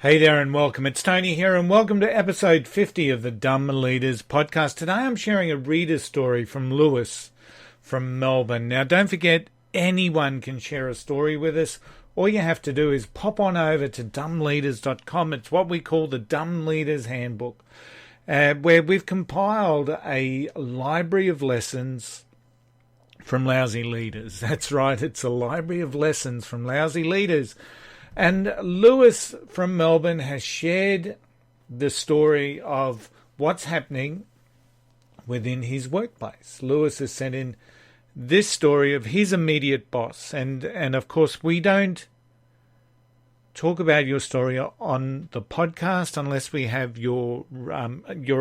Hey there and welcome. It's Tony here and welcome to episode 50 of the Dumb Leaders podcast. Today I'm sharing a reader story from Lewis from Melbourne. Now don't forget, anyone can share a story with us. All you have to do is pop on over to dumbleaders.com. It's what we call the Dumb Leaders Handbook, where we've compiled a library of lessons from lousy leaders. That's right, it's a library of lessons from lousy leaders. And Lewis from Melbourne has shared the story of what's happening within his workplace. Lewis has sent in this story of his immediate boss. And of course, we don't talk about your story on the podcast unless we have your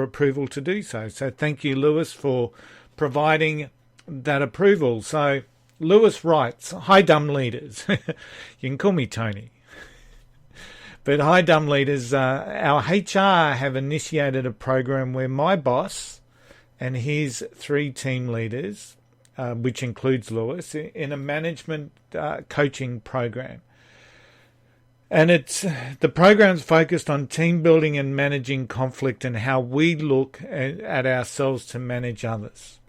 approval to do so. So thank you, Lewis, for providing that approval. So Lewis writes, "Hi, dumb leaders." You can call me Tony. But hi, dumb leaders. Our HR have initiated a program where my boss and his 3 team leaders, which includes Lewis, in a management coaching program. And the program's focused on team building and managing conflict and how we look at ourselves to manage others.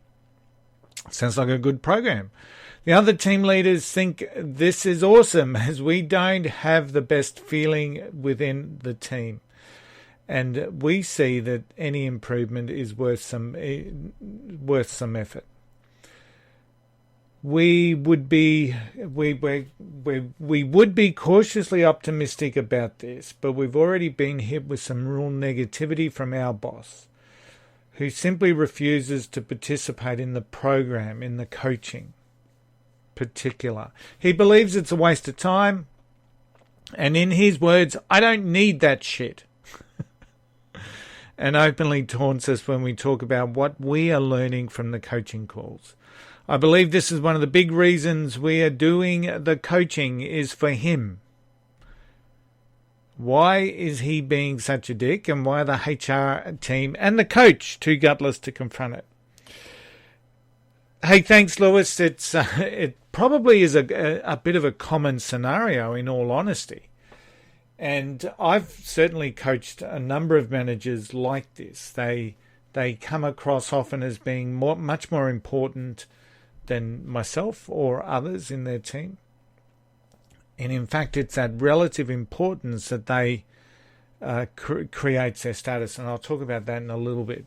Sounds like a good program. The other team leaders think this is awesome as we don't have the best feeling within the team. And we see that any improvement is worth some effort. We would be cautiously optimistic about this, but we've already been hit with some real negativity from our boss, who simply refuses to participate in the program, in the coaching particular. He believes it's a waste of time, and in his words, "I don't need that shit," and openly taunts us when we talk about what we are learning from the coaching calls. I believe this is one of the big reasons we are doing the coaching is for him. Why is he being such a dick, and why are the HR team and the coach too gutless to confront it? Hey, thanks, Lewis. It probably is a bit of a common scenario, in all honesty. And I've certainly coached a number of managers like this. They come across often as being much more important than myself or others in their team. And in fact, it's that relative importance that they creates their status. And I'll talk about that in a little bit.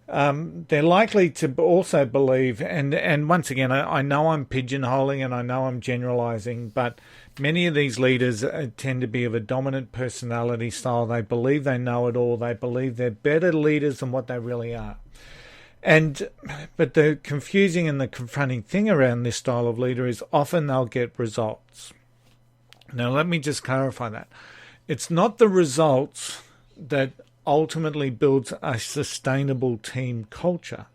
They're likely to also believe, and once again, I know I'm pigeonholing and I know I'm generalizing, but many of these leaders tend to be of a dominant personality style. They believe they know it all. They believe they're better leaders than what they really are. But the confusing and the confronting thing around this style of leader is often they'll get results. Now, let me just clarify that. It's not the results that ultimately builds a sustainable team culture.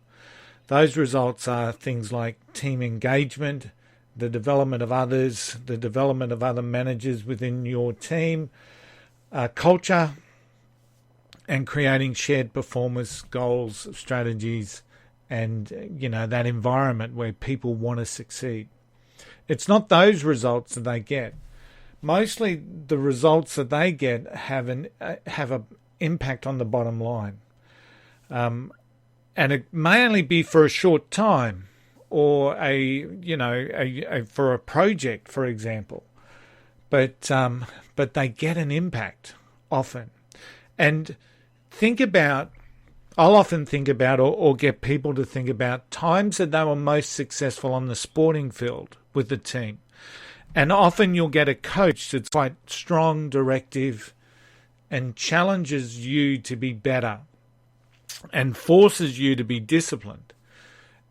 Those results are things like team engagement, the development of others, the development of other managers within your team, culture, and creating shared performance goals, strategies, and that environment where people want to succeed. It's not those results that they get. Mostly the results that they get have an impact on the bottom line, and it may only be for a short time, or for a project, for example, but they get an impact often. And I'll often think about or get people to think about times that they were most successful on the sporting field with the team, and often you'll get a coach that's quite strong, directive, and challenges you to be better and forces you to be disciplined.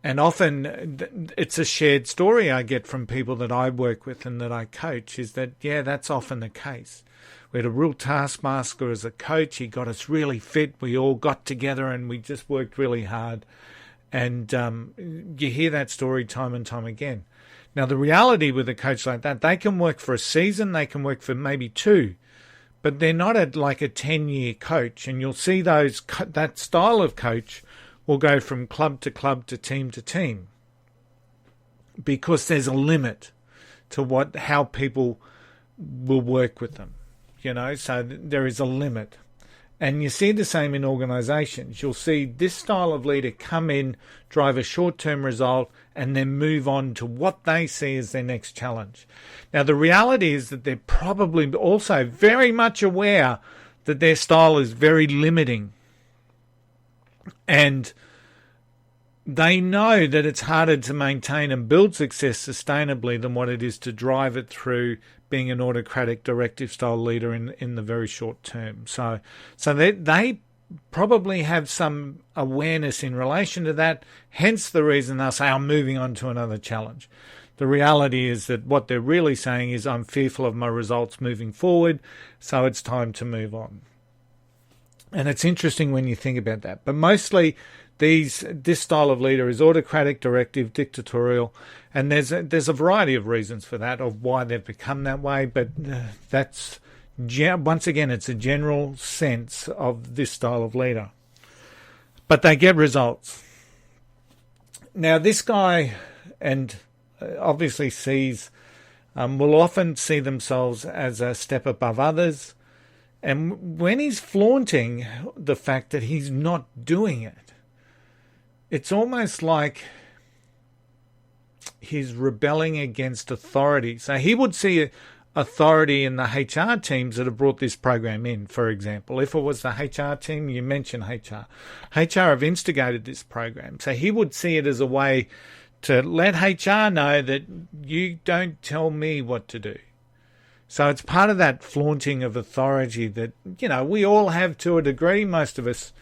And often it's a shared story I get from people that I work with and that I coach, is that, yeah, that's often the case. We had a real taskmaster as a coach. He got us really fit. We all got together and we just worked really hard. And you hear that story time and time again. Now, the reality with a coach like that, they can work for a season, they can work for maybe 2, but they're not like a 10-year coach. And you'll see that style of coach will go from club to club to team because there's a limit to how people will work with them. so there is a limit. And you see the same in organisations. You'll see this style of leader come in, drive a short-term result, and then move on to what they see as their next challenge. Now, the reality is that they're probably also very much aware that their style is very limiting. And they know that it's harder to maintain and build success sustainably than what it is to drive it through being an autocratic directive style leader in the very short term. So they probably have some awareness in relation to that, hence the reason they'll say, I'm moving on to another challenge. The reality is that what they're really saying is, I'm fearful of my results moving forward, so it's time to move on. And it's interesting when you think about that. But mostly this style of leader is autocratic, directive, dictatorial, and there's a variety of reasons for that, of why they've become that way. But that's, once again, it's a general sense of this style of leader. But they get results. Now, this guy, and obviously will often see themselves as a step above others. And when he's flaunting the fact that he's not doing it, it's almost like he's rebelling against authority. So he would see authority in the HR teams that have brought this program in, for example. If it was the HR team, you mentioned HR. HR have instigated this program. So he would see it as a way to let HR know that you don't tell me what to do. So it's part of that flaunting of authority that, we all have to a degree. Most of us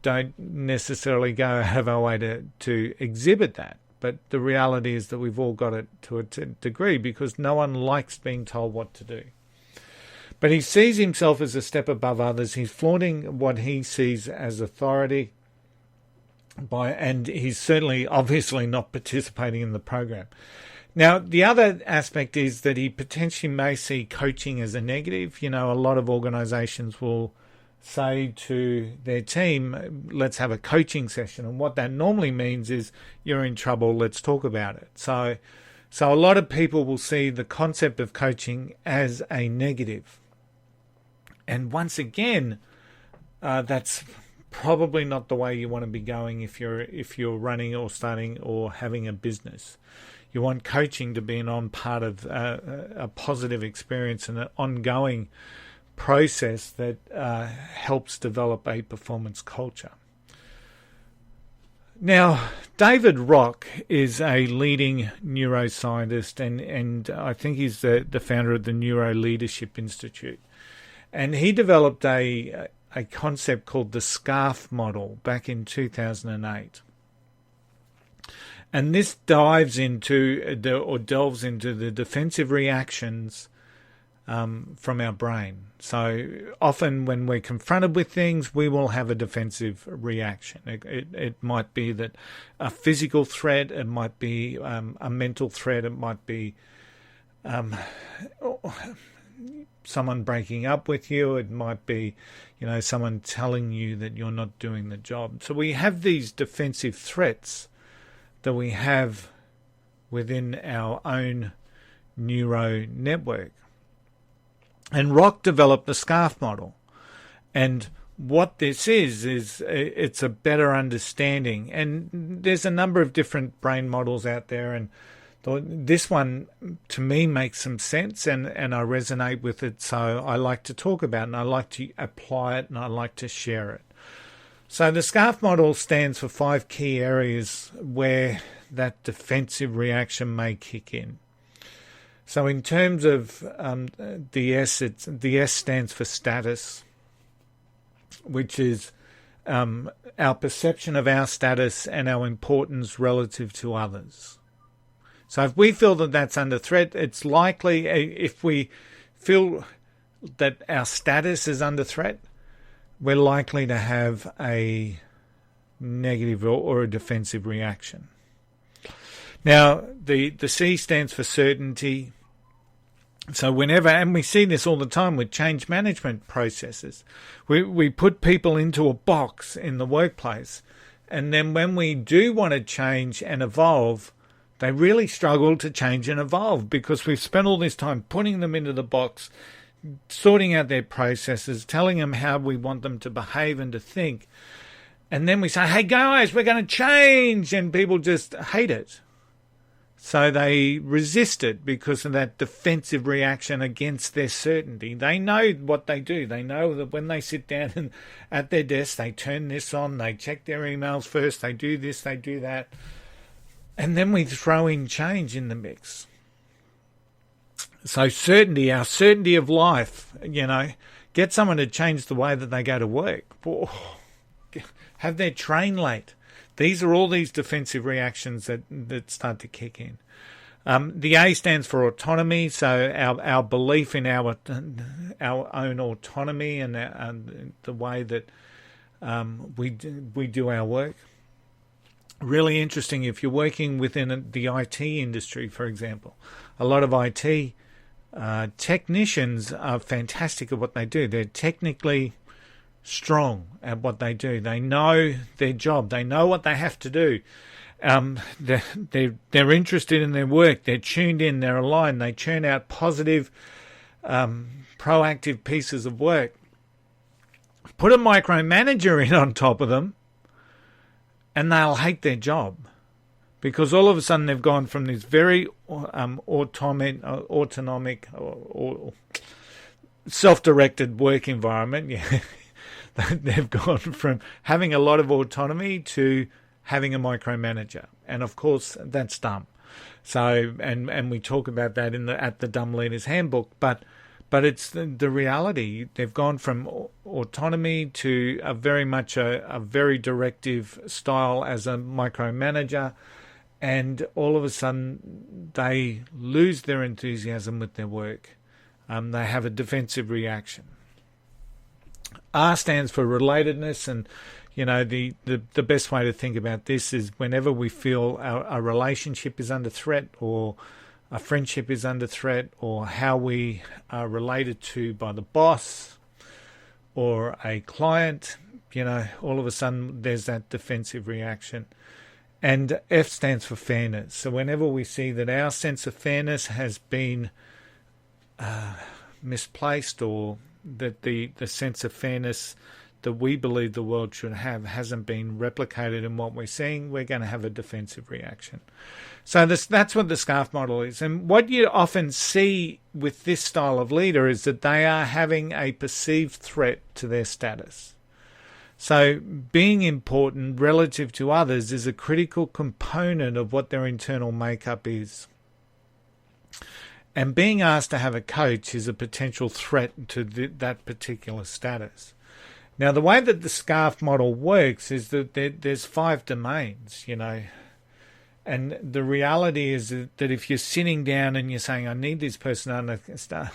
don't necessarily go out of our way to exhibit that. But the reality is that we've all got it to a degree, because no one likes being told what to do. But he sees himself as a step above others. He's flaunting what he sees as authority, and he's certainly obviously not participating in the program. Now, the other aspect is that he potentially may see coaching as a negative. A lot of organisations will say to their team, let's have a coaching session. And what that normally means is, you're in trouble, let's talk about it. So a lot of people will see the concept of coaching as a negative. And once again, that's probably not the way you want to be going if you're running or starting or having a business. You want coaching to be part of a positive experience and an ongoing process that helps develop a performance culture. Now, David Rock is a leading neuroscientist, and I think he's the founder of the Neuro Leadership Institute. And he developed a concept called the SCARF model back in 2008. And this delves into the defensive reactions from our brain. So often when we're confronted with things, we will have a defensive reaction. It might be that a physical threat, it might be a mental threat, it might be someone breaking up with you, it might be someone telling you that you're not doing the job. So we have these defensive threats that we have within our own neuro network. And Rock developed the SCARF model. And what this is it's a better understanding. And there's a number of different brain models out there, and this one, to me, makes some sense, and I resonate with it, so I like to talk about it, and I like to apply it, and I like to share it. So the SCARF model stands for 5 key areas where that defensive reaction may kick in. So in terms of the S stands for status, which is our perception of our status and our importance relative to others. So if we feel that that's under threat, it's likely, if we feel that our status is under threat, we're likely to have a negative or a defensive reaction. Now, the C stands for certainty. So whenever, and we see this all the time with change management processes, we put people into a box in the workplace, and then when we do want to change and evolve, they really struggle to change and evolve because we've spent all this time putting them into the box, sorting out their processes, telling them how we want them to behave and to think. And then we say, hey guys, we're going to change. And people just hate it. So they resist it because of that defensive reaction against their certainty. They know what they do. They know that when they sit down and at their desk, they turn this on, they check their emails first, they do this, they do that. And then we throw in change in the mix. So certainty, our certainty of life, get someone to change the way that they go to work. Have their train late. These are all these defensive reactions that start to kick in. The A stands for autonomy, so our belief in our own autonomy and the way that we do our work. Really interesting if you're working within the IT industry, for example. A lot of IT technicians are fantastic at what they do. They're technically strong at what they do. They know their job. They know what they have to do. They're interested in their work. They're tuned in. They're aligned. They churn out positive, proactive pieces of work. Put a micromanager in on top of them, and they'll hate their job because all of a sudden they've gone from this very autonomic or self-directed work environment. Yeah. They've gone from having a lot of autonomy to having a micromanager, and of course that's dumb. So, and we talk about that at the Dumb Leader's Handbook, but it's the reality. They've gone from autonomy to a very directive style as a micromanager, and all of a sudden they lose their enthusiasm with their work. They have a defensive reaction. R stands for relatedness, and the best way to think about this is whenever we feel a relationship is under threat, or a friendship is under threat, or how we are related to by the boss or a client, all of a sudden there's that defensive reaction. And F stands for fairness. So whenever we see that our sense of fairness has been misplaced, or that the sense of fairness that we believe the world should have hasn't been replicated in what we're seeing, we're going to have a defensive reaction. So that's what the SCARF model is. And what you often see with this style of leader is that they are having a perceived threat to their status. So being important relative to others is a critical component of what their internal makeup is. And being asked to have a coach is a potential threat to that particular status. Now, the way that the SCARF model works is that there's 5 domains, and the reality is that if you're sitting down and you're saying, I need this person to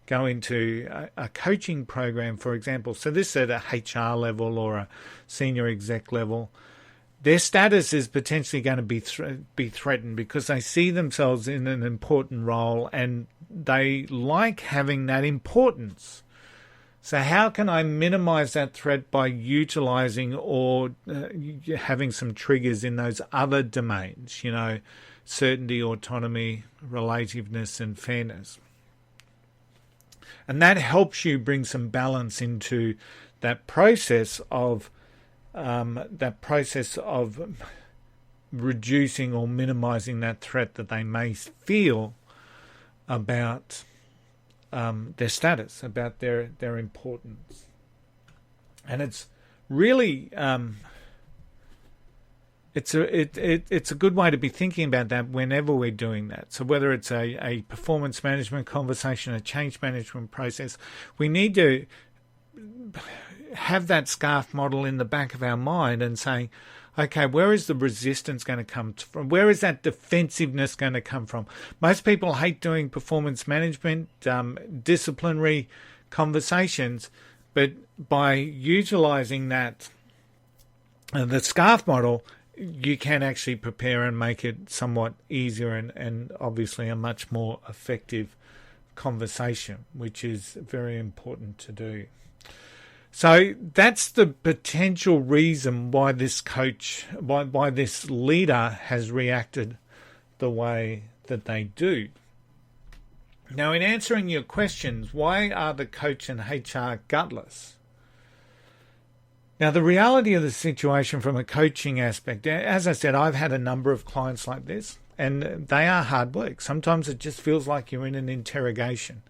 go into a coaching program, for example, so this at a HR level or a senior exec level, their status is potentially going to be threatened because they see themselves in an important role and they like having that importance. So how can I minimize that threat by utilizing or having some triggers in those other domains, certainty, autonomy, relativeness, and fairness? And that helps you bring some balance into that process of reducing or minimizing that threat that they may feel about their status, about their importance. And it's really it's a good way to be thinking about that whenever we're doing that. So whether it's a performance management conversation, a change management process, we need to have that SCARF model in the back of our mind and saying, okay, where is the resistance going to come from? Where is that defensiveness going to come from? Most people hate doing performance management, disciplinary conversations, but by utilizing that, the SCARF model, you can actually prepare and make it somewhat easier and obviously a much more effective conversation, which is very important to do. So that's the potential reason why this coach, why this leader has reacted the way that they do. Now, in answering your questions, why are the coach and HR gutless? Now, the reality of the situation from a coaching aspect, as I said, I've had a number of clients like this, and they are hard work. Sometimes it just feels like you're in an interrogation.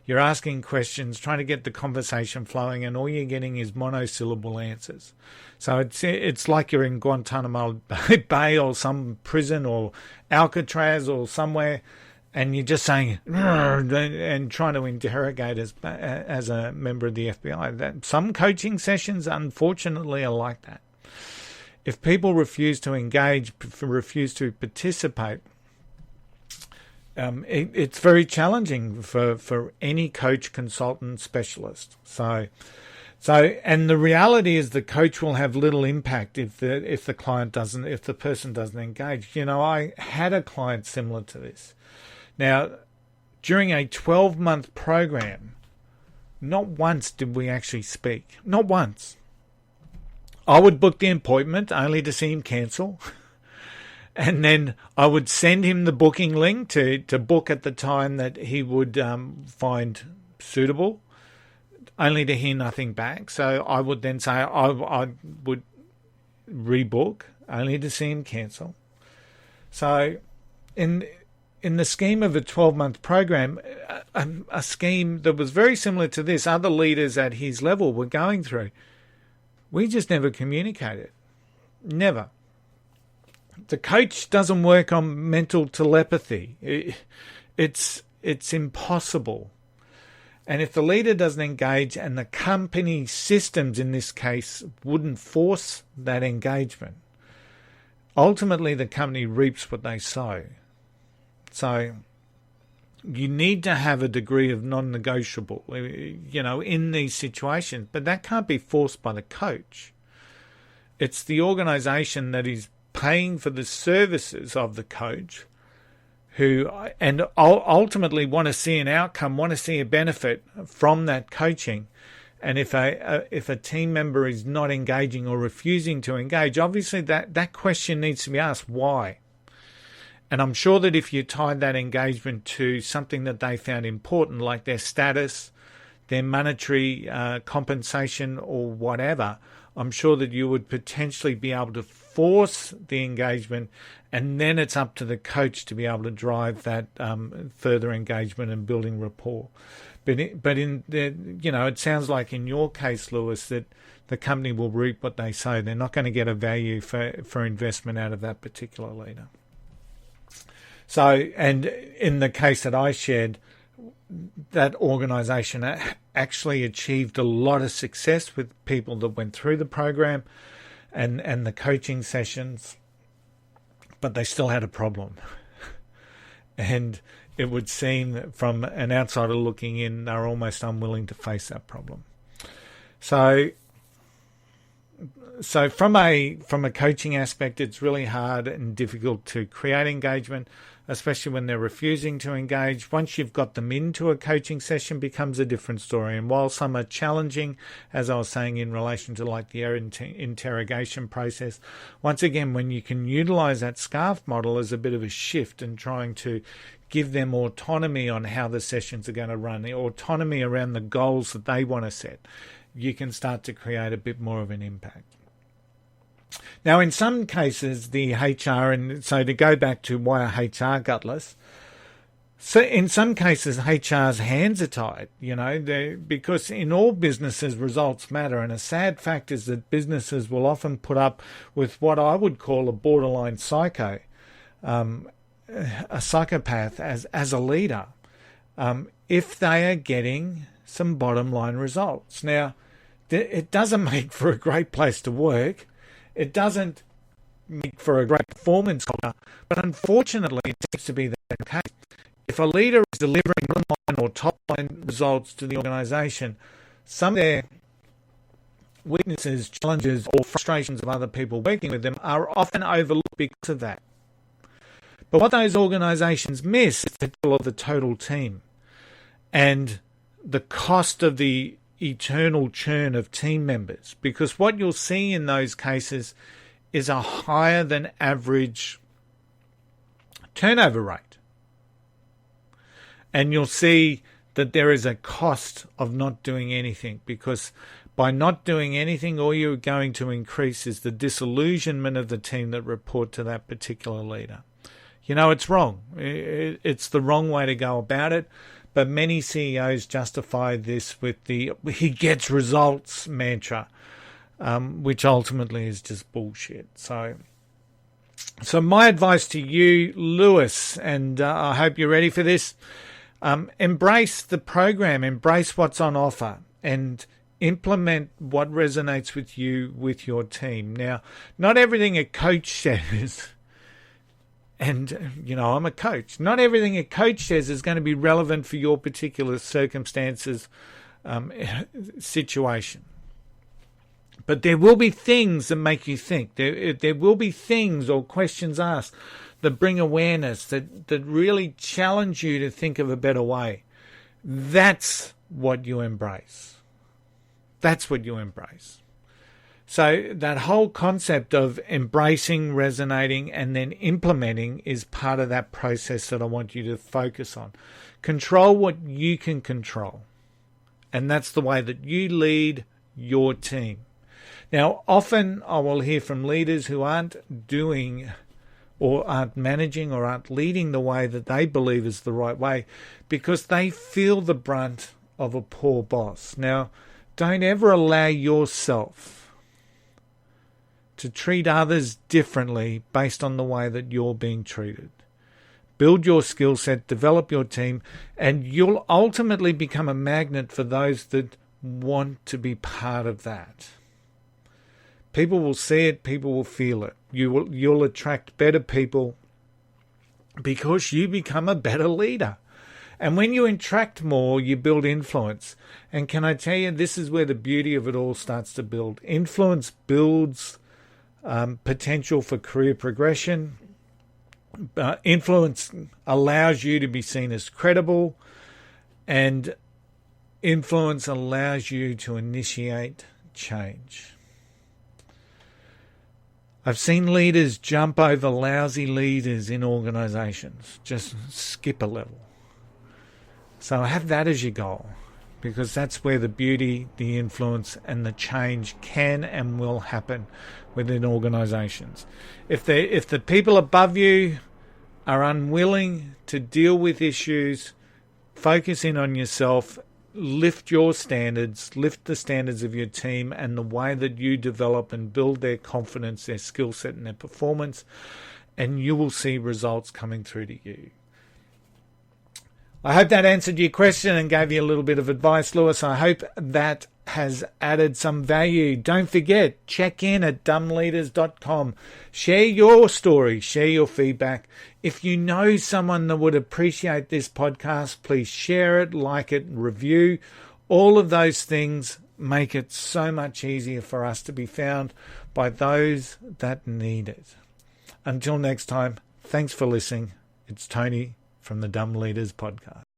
You're asking questions, trying to get the conversation flowing, and all you're getting is monosyllable answers. So it's like you're in Guantanamo Bay or some prison or Alcatraz or somewhere, and you're just saying and trying to interrogate as a member of the FBI. Some coaching sessions, unfortunately, are like that. If people refuse to engage, refuse to participate, it's very challenging for any coach, consultant, specialist. So, and the reality is the coach will have little impact if the person doesn't engage. I had a client similar to this. Now, during a 12-month program, not once did we actually speak. Not once. I would book the appointment only to see him cancel. And then I would send him the booking link to book at the time that he would find suitable, only to hear nothing back. So I would then say I would rebook, only to see him cancel. So in the scheme of a 12-month program, a scheme that was very similar to this, other leaders at his level were going through, we just never communicated. Never. The coach doesn't work on mental telepathy. It's impossible. And if the leader doesn't engage, and the company systems in this case wouldn't force that engagement, ultimately the company reaps what they sow. So you need to have a degree of non-negotiable, in these situations, but that can't be forced by the coach. It's the organisation that is paying for the services of the coach who and ultimately want to see an outcome, want to see a benefit from that coaching. And if a team member is not engaging or refusing to engage, obviously that question needs to be asked, why? And I'm sure that if you tied that engagement to something that they found important, like their status, their monetary compensation or whatever, I'm sure that you would potentially be able to force the engagement, and then it's up to the coach to be able to drive that further engagement and building rapport. But it sounds like in your case, Lewis, that the company will reap what they sow. They're not going to get a value for investment out of that particular leader. So, and in the case that I shared, that organisation actually achieved a lot of success with people that went through the program and the coaching sessions, but they still had a problem. And it would seem that from an outsider looking in, they're almost unwilling to face that problem. So from a coaching aspect, it's really hard and difficult to create engagement, especially when they're refusing to engage. Once you've got them into a coaching session, becomes a different story. And while some are challenging, as I was saying, in relation to like the interrogation process, once again, when you can utilize that SCARF model as a bit of a shift and trying to give them autonomy on how the sessions are going to run, the autonomy around the goals that they want to set, you can start to create a bit more of an impact. Now, in some cases, the HR, and so to go back to why are HR gutless, so in some cases, HR's hands are tied, because in all businesses, results matter. And a sad fact is that businesses will often put up with what I would call a borderline psycho, a psychopath as a leader, if they are getting some bottom line results. Now, it doesn't make for a great place to work. It doesn't make for a great performance culture, but unfortunately it seems to be the case. If a leader is delivering bottom line or top line results to the organisation, some of their weaknesses, challenges or frustrations of other people working with them are often overlooked because of that. But what those organisations miss is the total team and the cost of the eternal churn of team members, because what you'll see in those cases is a higher than average turnover rate. And you'll see that there is a cost of not doing anything, because by not doing anything, all you're going to increase is the disillusionment of the team that report to that particular leader. You know, it's wrong. It's the wrong way to go about it. But many CEOs justify this with the "he gets results" mantra, which ultimately is just bullshit. So my advice to you, Lewis, and I hope you're ready for this, embrace the program, embrace what's on offer, and implement what resonates with you, with your team. Now, not everything a coach says, and, you know, I'm a coach, not everything a coach says is going to be relevant for your particular circumstances, situation. But there will be things that make you think. There will be things or questions asked that bring awareness, that really challenge you to think of a better way. That's what you embrace. That's what you embrace. So that whole concept of embracing, resonating, and then implementing is part of that process that I want you to focus on. Control what you can control. And that's the way that you lead your team. Now, often I will hear from leaders who aren't doing or aren't managing or aren't leading the way that they believe is the right way because they feel the brunt of a poor boss. Now, don't ever allow yourself to treat others differently based on the way that you're being treated. Build your skill set, develop your team, and you'll ultimately become a magnet for those that want to be part of that. People will see it, people will feel it. You'll attract better people because you become a better leader. And when you attract more, you build influence. And can I tell you, this is where the beauty of it all starts to build. Influence builds potential for career progression. Influence allows you to be seen as credible. And influence allows you to initiate change. I've seen leaders jump over lousy leaders in organisations. Just skip a level. So have that as your goal, because that's where the beauty, the influence and the change can and will happen within organisations. If the people above you are unwilling to deal with issues, focus in on yourself, lift your standards, lift the standards of your team and the way that you develop and build their confidence, their skill set and their performance, and you will see results coming through to you. I hope that answered your question and gave you a little bit of advice, Lewis. I hope that has added some value. Don't forget, check in at dumbleaders.com. Share your story, share your feedback. If you know someone that would appreciate this podcast, please share it, like it, review. All of those things make it so much easier for us to be found by those that need it. Until next time, thanks for listening. It's Tony from the Dumb Leaders Podcast.